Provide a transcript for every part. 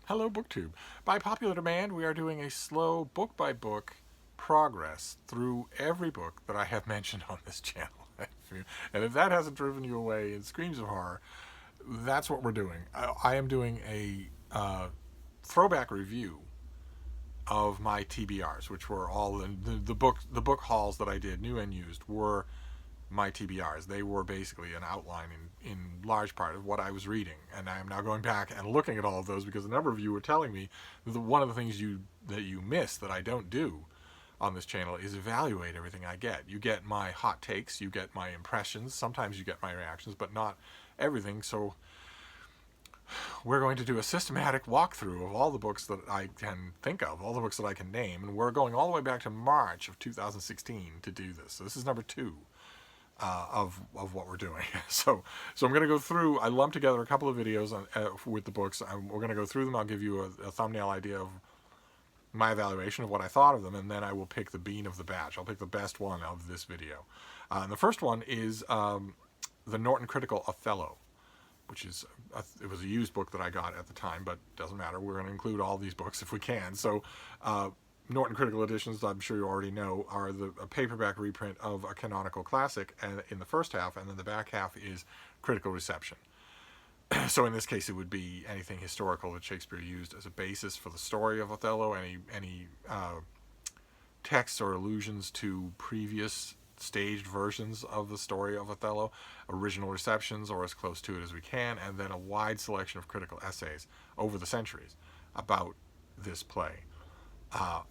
Hello, BookTube. By popular demand, we are doing a slow book-by-book progress through every book that I have mentioned on this channel. And if that hasn't driven you away in screams of horror, that's what we're doing. I am doing a throwback review of my TBRs, which were all the book hauls that I did, new and used, were my TBRs. They were basically an outline in large part of what I was reading, and I am now going back and looking at all of those because a number of you were telling me that one of the things that you miss that I don't do on this channel is evaluate everything I get. You get my hot takes, you get my impressions, sometimes you get my reactions, but not everything. So we're going to do a systematic walkthrough of all the books that I can think of, all the books that I can name, and we're going all the way back to March of 2016 to do this. So this is number 2 of what we're doing. So I'm going to go through. I lumped together a couple of videos with the books. We're going to go through them. I'll give you a thumbnail idea of my evaluation of what I thought of them, and then I will pick the bean of the batch. I'll pick the best one of this video. And the first one is the Norton Critical Othello, which is it was a used book that I got at the time, but doesn't matter. We're going to include all these books if we can. So Norton Critical Editions, I'm sure you already know, are a paperback reprint of a canonical classic in the first half, and then the back half is critical reception. So in this case, it would be anything historical that Shakespeare used as a basis for the story of Othello, any texts or allusions to previous staged versions of the story of Othello, original receptions or as close to it as we can, and then a wide selection of critical essays over the centuries about this play.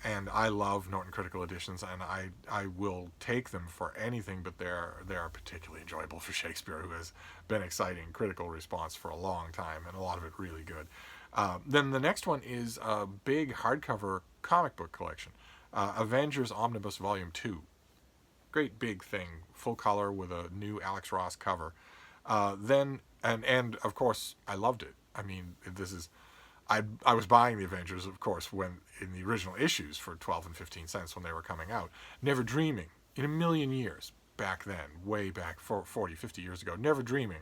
And I love Norton Critical Editions, and I will take them for anything, but they are particularly enjoyable for Shakespeare, who has been exciting critical response for a long time, and a lot of it really good. Then the next one is a big hardcover comic book collection, Avengers Omnibus Volume 2. Great big thing, full color with a new Alex Ross cover. Then, and of course, I loved it. I mean, this is... I was buying the Avengers, of course, when in the original issues for 12 and 15 cents when they were coming out. Never dreaming, in a million years, back then, way back 40, 50 years ago, never dreaming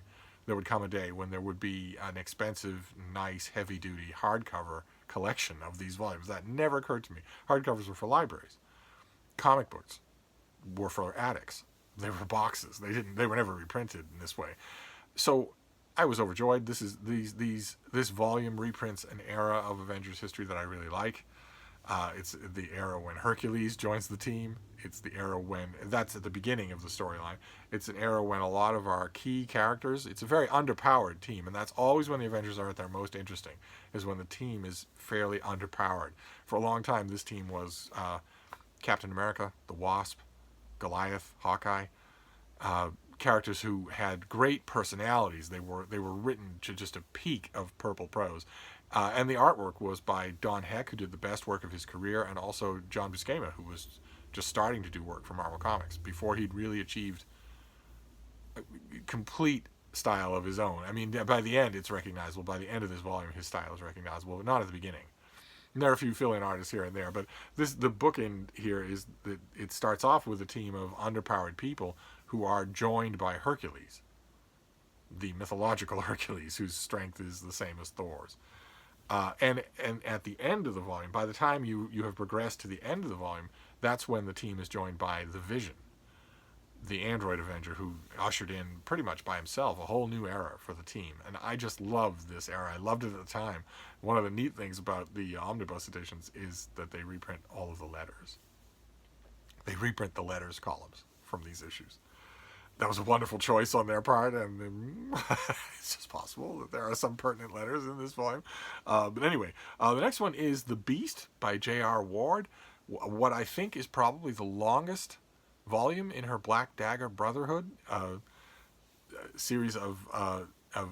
there would come a day when there would be an expensive, nice, heavy-duty hardcover collection of these volumes. That never occurred to me. Hardcovers were for libraries. Comic books were for attics. They were boxes. They were never reprinted in this way. So I was overjoyed. This volume reprints an era of Avengers history that I really like. It's the era when Hercules joins the team. It's the era when that's at the beginning of the storyline. It's an era when a lot of our key characters. It's a very underpowered team, and that's always when the Avengers are at their most interesting. Is when the team is fairly underpowered. For a long time, this team was Captain America, the Wasp, Goliath, Hawkeye. Characters who had great personalities. They were written to just a peak of purple prose. And the artwork was by Don Heck, who did the best work of his career, and also John Buscema, who was just starting to do work for Marvel Comics before he'd really achieved a complete style of his own. I mean, by the end, it's recognizable. By the end of this volume, his style is recognizable, but not at the beginning. And there are a few fill-in artists here and there, but the book in here is that it starts off with a team of underpowered people who are joined by Hercules, the mythological Hercules, whose strength is the same as Thor's. And at the end of the volume, by the time you have progressed to the end of the volume, that's when the team is joined by the Vision, the android Avenger, who ushered in pretty much by himself a whole new era for the team. And I just loved this era. I loved it at the time. One of the neat things about the omnibus editions is that they reprint all of the letters. They reprint the letters columns from these issues. That was a wonderful choice on their part, and it's just possible that there are some pertinent letters in this volume. But anyway, the next one is The Beast by J.R. Ward, what I think is probably the longest volume in her Black Dagger Brotherhood series of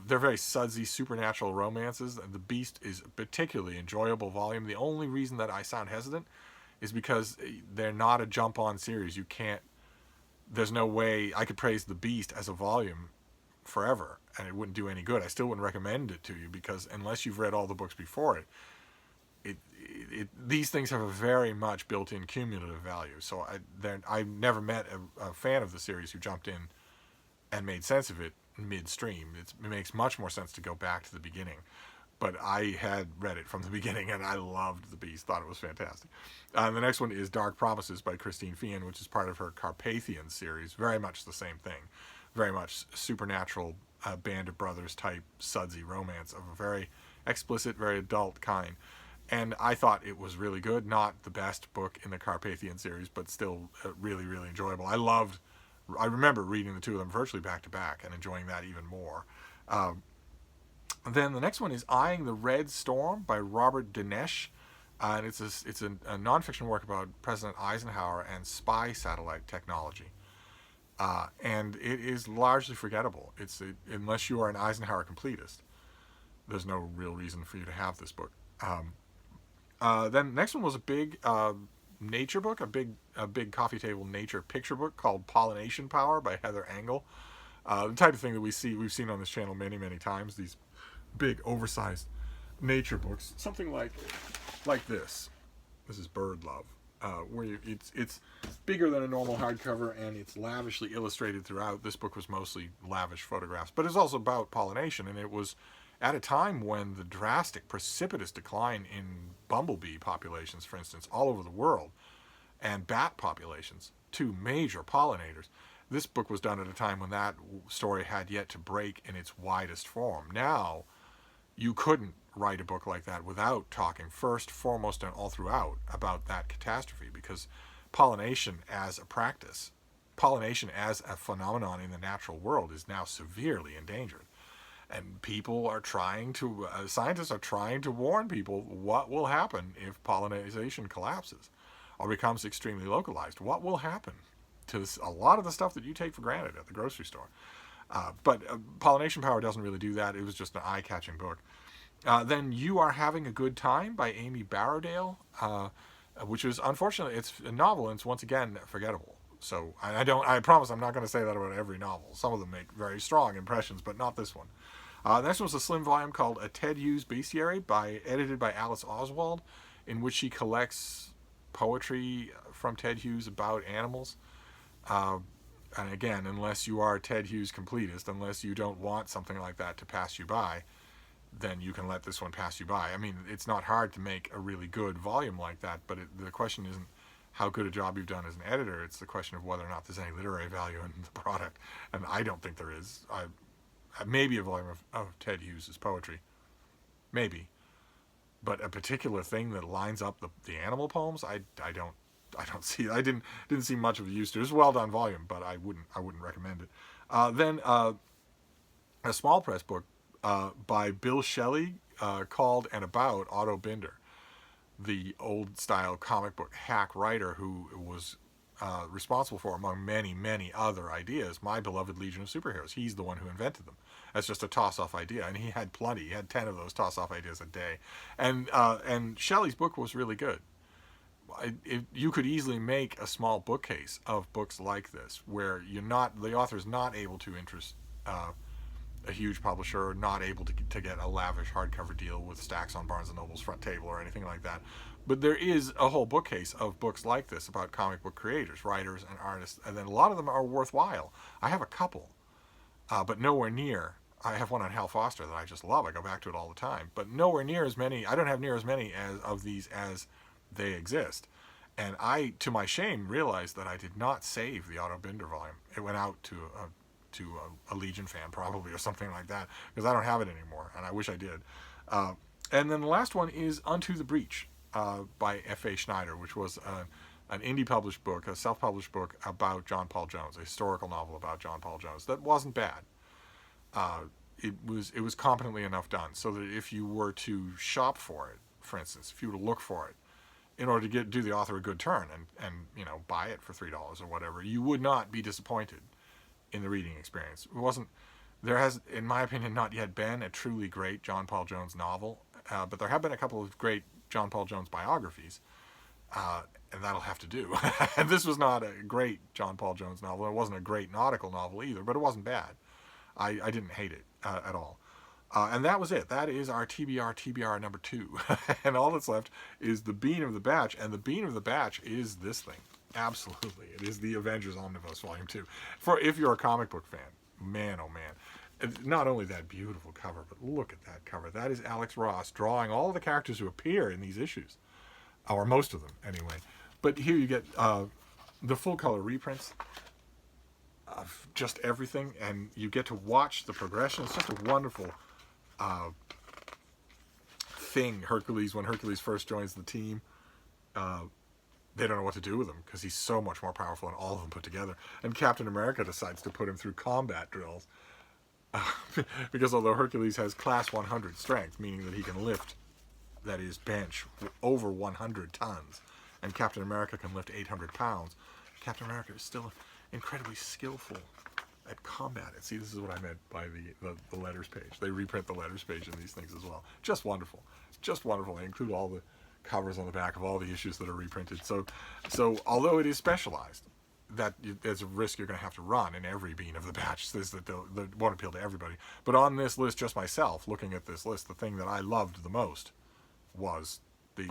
they're very sudsy supernatural romances. And The Beast is a particularly enjoyable volume. The only reason that I sound hesitant is because they're not a jump-on series. You can't. There's no way I could praise The Beast as a volume forever, and it wouldn't do any good. I still wouldn't recommend it to you because unless you've read all the books before it, these things have a very much built-in cumulative value. So I never met a fan of the series who jumped in and made sense of it midstream. It makes much more sense to go back to the beginning. but I had read it from the beginning, and I loved the beast. Thought it was fantastic. The next one is Dark Promises by Christine Feehan, which is part of her Carpathian series. Very much the same thing. Very much supernatural band of brothers type sudsy romance of a very explicit, very adult kind. And I thought it was really good. Not the best book in the Carpathian series, but still really, really enjoyable. I remember reading the two of them virtually back to back and enjoying that even more. Then the next one is Eyeing the Red Storm by Robert Dienesch. And it's a nonfiction work about President Eisenhower and spy satellite technology. And it is largely forgettable. Unless you are an Eisenhower completist, there's no real reason for you to have this book. Then the next one was a big nature book, a big coffee table nature picture book called Pollination Power by Heather Angle. The type of thing that we've seen on this channel many, many times. These big, oversized nature books, something like this. This is Bird Love, where it's bigger than a normal hardcover and it's lavishly illustrated throughout. This book was mostly lavish photographs, but it's also about pollination, and it was at a time when the drastic, precipitous decline in bumblebee populations, for instance, all over the world, and bat populations, two major pollinators. This book was done at a time when that story had yet to break in its widest form. Now, you couldn't write a book like that without talking first, foremost, and all throughout about that catastrophe, because pollination as a practice, pollination as a phenomenon in the natural world is now severely endangered. And people are scientists are trying to warn people what will happen if pollination collapses or becomes extremely localized. What will happen to a lot of the stuff that you take for granted at the grocery store? But Pollination Power doesn't really do that. It was just an eye-catching book. Then You Are Having a Good Time by Amie Barrodale, which is, unfortunately, it's a novel, and it's once again forgettable. So I promise I'm not going to say that about every novel. Some of them make very strong impressions, but not this one. The next one was a slim volume called A Ted Hughes Bestiary, edited by Alice Oswald, in which she collects poetry from Ted Hughes about animals. And again, unless you are a Ted Hughes completist, unless you don't want something like that to pass you by, then you can let this one pass you by. I mean, it's not hard to make a really good volume like that, but the question isn't how good a job you've done as an editor. It's the question of whether or not there's any literary value in the product. And I don't think there is. Maybe a volume of Ted Hughes' poetry. Maybe. But a particular thing that lines up the animal poems, I don't see. I didn't see much of the use to it. It's a well done volume, but I wouldn't recommend it. Then a small press book by Bill Schelly called and about Otto Binder, the old style comic book hack writer who was responsible for, among many, many other ideas, My Beloved Legion of Superheroes. He's the one who invented them. That's just a toss-off idea, and he had plenty. He had 10 of those toss-off ideas a day. And Shelley's book was really good. You could easily make a small bookcase of books like this, where the author's not able to interest a huge publisher, not able to get a lavish hardcover deal with stacks on Barnes & Noble's front table or anything like that. But there is a whole bookcase of books like this about comic book creators, writers, and artists, and then a lot of them are worthwhile. I have a couple, but nowhere near. I have one on Hal Foster that I just love. I go back to it all the time, but nowhere near as many. I don't have near as many of these as they exist. And I, to my shame, realized that I did not save the Otto Binder volume. It went out to a Legion fan probably or something like that, because I don't have it anymore, and I wish I did. And then the last one is Unto the Breach by F.A. Schneider, which was an indie published book, a self-published book about John Paul Jones, a historical novel about John Paul Jones that wasn't bad. It was competently enough done so that if you were to shop for it, for instance, if you were to look for it in order to do the author a good turn and buy it for $3 or whatever, you would not be disappointed in the reading experience. There has, in my opinion, not yet been a truly great John Paul Jones novel, but there have been a couple of great John Paul Jones biographies, and that'll have to do. And this was not a great John Paul Jones novel. It wasn't a great nautical novel either, but it wasn't bad. I didn't hate it at all. And that was it. That is our TBR TBR number 2. And all that's left is the bean of the batch, and the bean of the batch is this thing. Absolutely. It is the Avengers Omnibus Volume 2. If you're a comic book fan, man, oh man. not only that beautiful cover, but look at that cover. That is Alex Ross drawing all the characters who appear in these issues, or most of them anyway. But here you get the full color reprints of just everything, and you get to watch the progression. It's just a wonderful thing. Hercules, when Hercules first joins the team, they don't know what to do with him because he's so much more powerful than all of them put together. And Captain America decides to put him through combat drills because although Hercules has class 100 strength, meaning that he can lift, that is, bench over 100 tons, and Captain America can lift 800 pounds, Captain America is still incredibly skillful at combat. And see, this is what I meant by the letters page. They reprint the letters page in these things as well. Just wonderful. Just wonderful. They include all the covers on the back of all the issues that are reprinted. So although it is specialized, there's a risk you're going to have to run in every bean of the batch. This that won't appeal to everybody. But on this list, just myself, looking at this list, the thing that I loved the most was the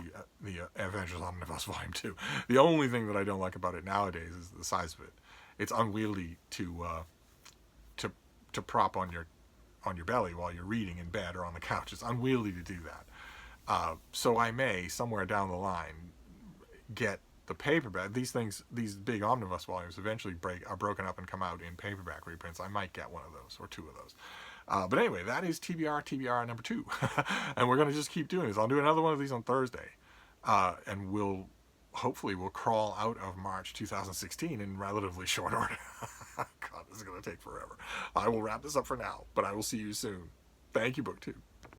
Avengers Omnibus Volume 2. The only thing that I don't like about it nowadays is the size of it. It's unwieldy to prop on your belly while you're reading in bed or on the couch. It's unwieldy to do that. So I may, somewhere down the line, get the paperback. These big omnibus volumes eventually are broken up and come out in paperback reprints. I might get one of those or two of those. But anyway, that is TBR TBR number 2. And we're going to just keep doing this. I'll do another one of these on Thursday. And hopefully we'll crawl out of March 2016 in relatively short order. God, this is going to take forever. I will wrap this up for now, but I will see you soon. Thank you, BookTube.